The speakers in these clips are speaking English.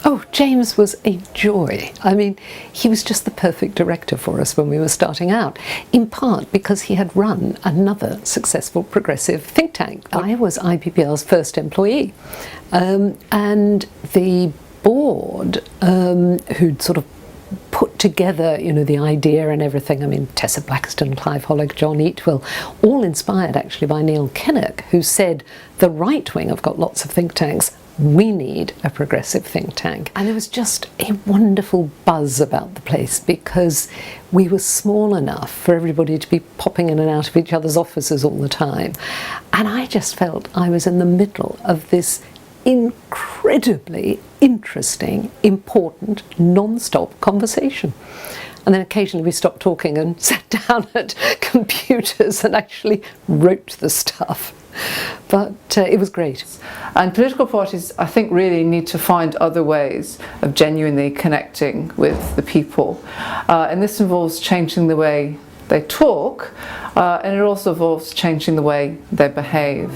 Oh, James was a joy. I mean, he was just the perfect director for us when we were starting out, in part because he had run another successful progressive think tank. I was IPPR's first employee, and the board, who'd sort of put together, you know, the idea and everything. I mean, Tessa Blackiston, Clive Hollick, John Eatwell, all inspired actually by Neil Kinnock, who said, the right wing have got lots of think tanks, we need a progressive think tank. And there was just a wonderful buzz about the place because we were small enough for everybody to be popping in and out of each other's offices all the time. And I just felt I was in the middle of this incredibly interesting, important, non-stop conversation. And then occasionally we stopped talking and sat down at computers and actually wrote the stuff. But it was great. And political parties, I think, really need to find other ways of genuinely connecting with the people. And this involves changing the way they talk, and it also involves changing the way they behave.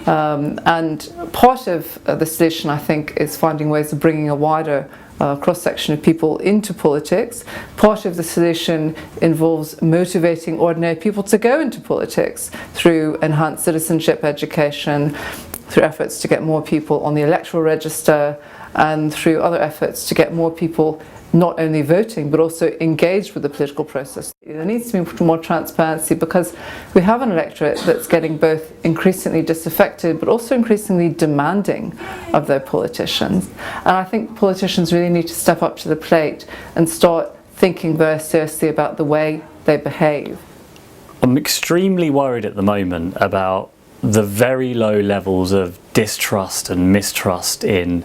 And part of the solution, I think, is finding ways of bringing a wider cross-section of people into politics. Part of the solution involves motivating ordinary people to go into politics through enhanced citizenship education, through efforts to get more people on the electoral register, and through other efforts to get more people not only voting but also engaged with the political process. There needs to be more transparency because we have an electorate that's getting both increasingly disaffected but also increasingly demanding of their politicians. And I think politicians really need to step up to the plate and start thinking very seriously about the way they behave. I'm extremely worried at the moment about the very low levels of distrust and mistrust in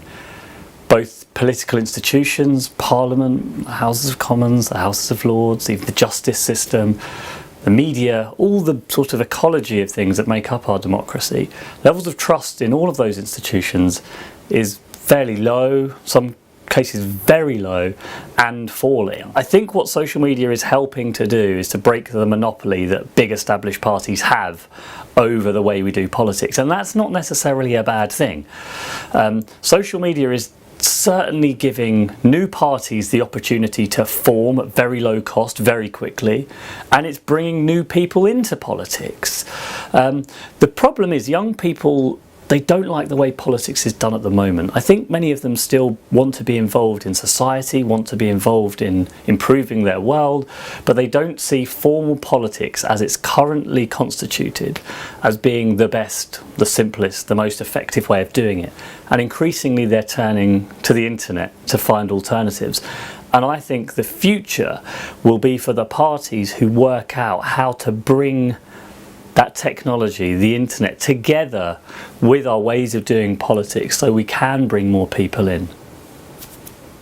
both political institutions, Parliament, the Houses of Commons, the Houses of Lords, even the justice system, the media, all the sort of ecology of things that make up our democracy. Levels of trust in all of those institutions is fairly low, some cases very low, and falling. I think what social media is helping to do is to break the monopoly that big established parties have over the way we do politics, and that's not necessarily a bad thing. Social media is certainly giving new parties the opportunity to form at very low cost very quickly, and it's bringing new people into politics. The problem is young people, they don't like the way politics is done at the moment. I think many of them still want to be involved in society, want to be involved in improving their world, but they don't see formal politics as it's currently constituted as being the best, the simplest, the most effective way of doing it. And increasingly they're turning to the internet to find alternatives. And I think the future will be for the parties who work out how to bring that technology, the internet, together with our ways of doing politics so we can bring more people in.